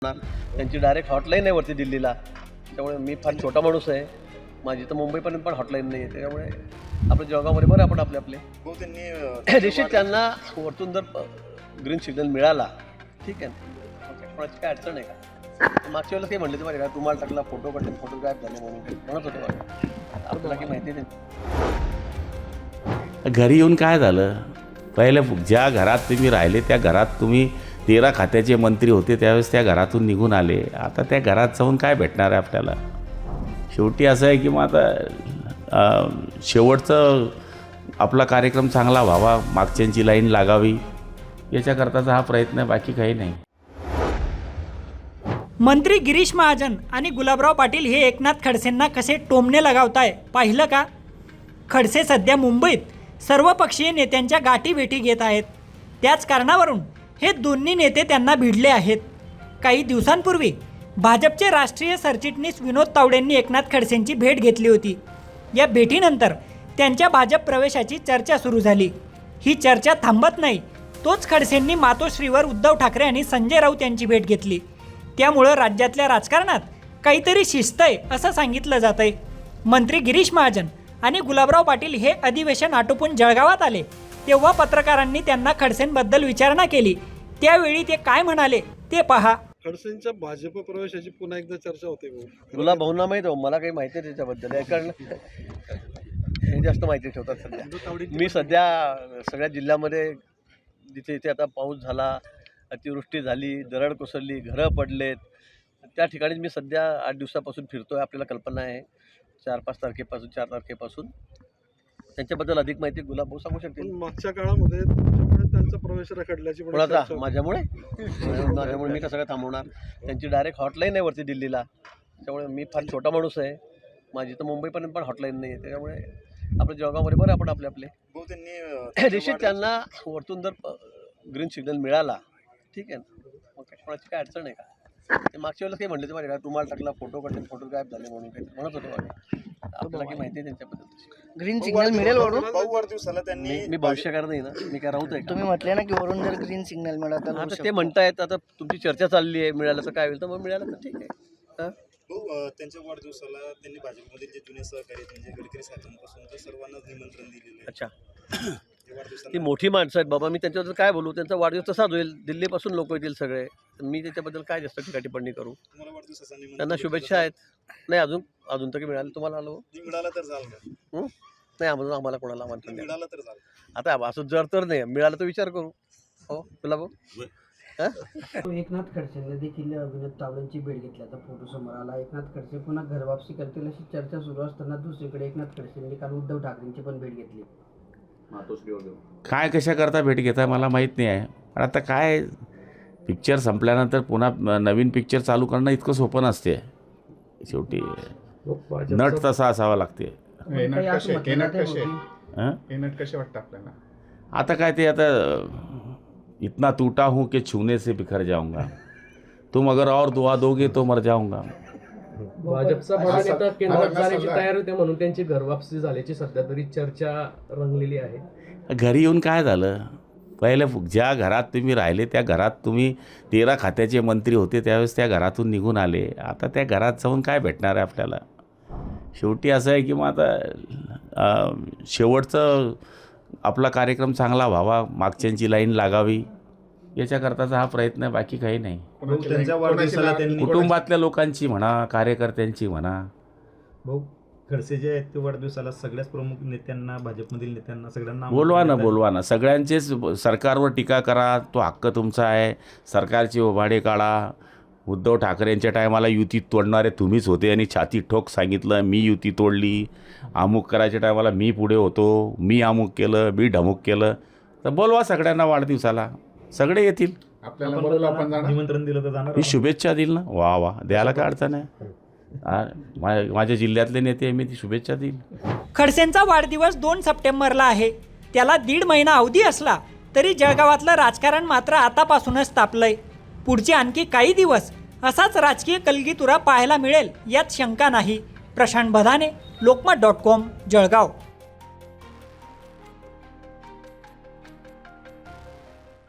त्यांची direct hotline आहे वरती दिल्लीला. त्यामुळे मी फार छोटा माणूस आहे, माझी तर मुंबईपर्यंत पण हॉटलाईन नाही आहे. त्यामुळे आपलं जळगावमध्ये बरं आपण आपले निश्चित त्यांना वरतून जर ग्रीन सिग्नल मिळाला ठीक आहे, कोणाची काय अडचण आहे का? मागच्या वेळेला काही म्हणले ते माहिती का, तुम्हाला टाकला फोटो काढले, फोटोग्राफ झाले म्हणून म्हणत होते मला. आपल्याला काही माहिती नाही. घरी येऊन काय झालं, पहिले ज्या घरात तुम्ही राहिले त्या घरात तुम्ही 13 खात्याचे मंत्री होते, त्यावेळेस त्या घरातून निघून आले. आता त्या घरात जाऊन काय भेटणार आहे आपल्याला? शेवटी असं आहे की मग आता शेवटचं आपला कार्यक्रम चांगला व्हावा, मागच्यांची लाईन लागावी, याच्याकरताचा हा प्रयत्न आहे, बाकी काही नाही. मंत्री गिरीश महाजन आणि गुलाबराव पाटील हे एकनाथ खडसेंना कसे टोमणे लगावताय पाहिलं का? खडसे सध्या मुंबईत सर्वपक्षीय नेत्यांच्या गाठीभेटी घेत आहेत. त्याच कारणावरून हे दोन्ही नेते त्यांना भिडले आहेत. काही दिवसांपूर्वी भाजपचे राष्ट्रीय सरचिटणीस विनोद तावडेंनी एकनाथ खडसेंची भेट घेतली होती. या भेटीनंतर त्यांच्या भाजप प्रवेशाची चर्चा सुरू झाली. ही चर्चा थांबत नाही. तोच खडसेंनी मातोश्रीवर उद्धव ठाकरे आणि संजय राऊत यांची भेट घेतली. त्यामुळं राज्यातल्या राजकारणात काहीतरी शिस्त आहे असं सांगितलं जात आहे. मंत्री गिरीश महाजन आणि गुलाबराव पाटील हे अधिवेशन आटोपून जळगावात आले तेव्हा पत्रकारांनी त्यांना खडसेंबद्दल विचारणा केली. त्यावेळी ते काय म्हणाले ते पहा. खडसेंच्या भाजप प्रवेशाची पुन्हा एकदा चर्चा होते. तुला भाऊंना माहीत हो, मला काही माहिती आहे त्याच्याबद्दल. हे जास्त माहिती ठेवतात सध्या. मी सध्या सगळ्या जिल्ह्यामध्ये जिथे इथे आता पाऊस झाला, अतिवृष्टी झाली, दरड कोसळली, घरं पडलेत, त्या ठिकाणी मी सध्या 8 दिवसापासून फिरतो आहे. आपल्याला कल्पना आहे 4-5 तारखेपासून 4 तारखेपासून त्यांच्याबद्दल अधिक माहिती गुलाब भाऊ सांगू शकतील. मागच्या काळामध्ये तुमच्यामुळे त्यांचा प्रवेश रखडल्याची माझ्यामुळे मी कसं काय थांबवणार? त्यांची डायरेक्ट हॉटलाईन आहे वरती दिल्लीला. त्यामुळे मी फार छोटा माणूस आहे, माझी तर मुंबईपर्यंत पण हॉटलाईन नाही आहे. त्यामुळे आपलं जळगावमध्ये बरं आपण आपले निश्चित त्यांना वरतून जर ग्रीन सिग्नल मिळाला ठीक आहे, मग कोणाची काय अडचण आहे का? ते मागच्या वेळेला काही म्हणले ते माहिती का, तुम्हाला टाकला फोटो काढले, फोटोग्राफ झाले म्हणून म्हणत होते मला. आपल्याला काही माहिती आहे त्यांच्याबद्दल. ग्रीन सिग्नल मिळेल वरून? मी भविष्यकार नाही ना, मी काय राहत आहे. तुम्ही म्हटले ना की वरून जर ग्रीन सिग्नल मिळाला आता ते म्हणतायत, आता तुमची चर्चा चालली आहे, मिळालं तर काय होईल, तर मग मिळालं तर ठीक आहे. त्यांच्या वाढदिवसाला त्यांनी भाजपमधील जे जुने सहकारी म्हणजे गडकरी साहेबांपासून तर सर्वांनाच निमंत्रण दिलेलं आहे. अच्छा, ती मोठी माणसं आहेत बाबा, मी त्यांच्याबद्दल काय बोलू? त्यांचा वाढदिवस तसाच होईल, दिल्लीपासून लोक येतील सगळे, मी त्याच्याबद्दल काय जास्त टिप्पणी करू? त्यांना शुभेच्छा आहेत. नाही अजून तरी मिळाले. तुम्हाला आलो मिळाला तर झालं नाही, आम्हाला कोणाला म्हणतो मिळाला तर झालं. आता असं जर तर नाही मिळालं तर विचार करू. हो तुला भाऊ एकनाथ खडसेंनी देखील विनोद तावडेंची भेट घेतली. आता फोटो समोर आला. एकनाथ खडसे पुन्हा घरवापसी करतील अशी चर्चा सुरू असताना दुसरीकडे एकनाथ खडसेंनी काल उद्धव ठाकरेंची पण भेट घेतली. काय कशा करता भेट घेता मला माहीत नाही आहे. पण आता काय, पिक्चर संपल्यानंतर पुन्हा नवीन पिक्चर चालू करणं इतकं सोपं नसते. शेवटी नट तसा असावा लागते. कसे वाटतं आपल्याला? आता काय ते, आता इतना टूटा हूँ कि छूने से बिखर जाऊंगा, तुम अगर और दुआ दोगे तो मर जाऊंगा. भाजपचा बडा नेता केंद्रात जाण्याची तयारी होते म्हणून त्यांची घरवापसी झाल्याची सध्या तरी चर्चा रंगलेली आहे. घरी येऊन काय झालं, पहिले ज्या घरात तुम्ही राहिले त्या घरात तुम्ही 13 खात्याचे मंत्री होते, त्यावेळेस त्या घरातून निघून आले. आता त्या घरात जाऊन काय भेटणार आहे आपल्याला? शेवटी असं आहे की मग आता शेवटचं आपला कार्यक्रम चांगला व्हावा, मागच्यांची लाईन लागावी, याच्याकरताचा हा प्रयत्न आहे, बाकी काही नाही. त्यांच्या वाढदिवसाला त्यांनी कुटुंबातल्या लोकांची म्हणा, कार्यकर्त्यांची म्हणा. भाऊ खडसे जे आहेत ते वाढदिवसाला सगळ्याच प्रमुख नेत्यांना, भाजपमधील नेत्यांना सगळ्यांना बोलवा ना सगळ्यांचेच. सरकारवर टीका करा, तो हक्क तुमचा आहे. सरकारचे ओभाडे काढा. उद्धव ठाकरेंच्या टायमाला युती तोडणारे तुम्हीच होते आणि छाती ठोक सांगितलं मी युती तोडली. अमुक करायच्या टायमाला मी पुढे होतो, मी अमुक केलं, मी ढमुक केलं. तर बोलवा सगळ्यांना वाढदिवसाला, सगळे येतील. आपल्याला निमंत्रण दिलं तर जाणार. मी शुभेच्छा देईल ना. वा द्यायला काय अडचण आहे? माझ्या जिल्ह्यातले नेते मी ती शुभेच्छा देईल. खडसेंचा वाढदिवस 2 सप्टेंबरला आहे. त्याला 1.5 महिना अवधी असला तरी जळगावातलं राजकारण मात्र आतापासूनच तापलंय. पुढचे आणखी काही दिवस असाच राजकीय कलगीतुरा पाहायला मिळेल यात शंका नाही. प्रशांत बधाने, लोकमत.com, जळगाव.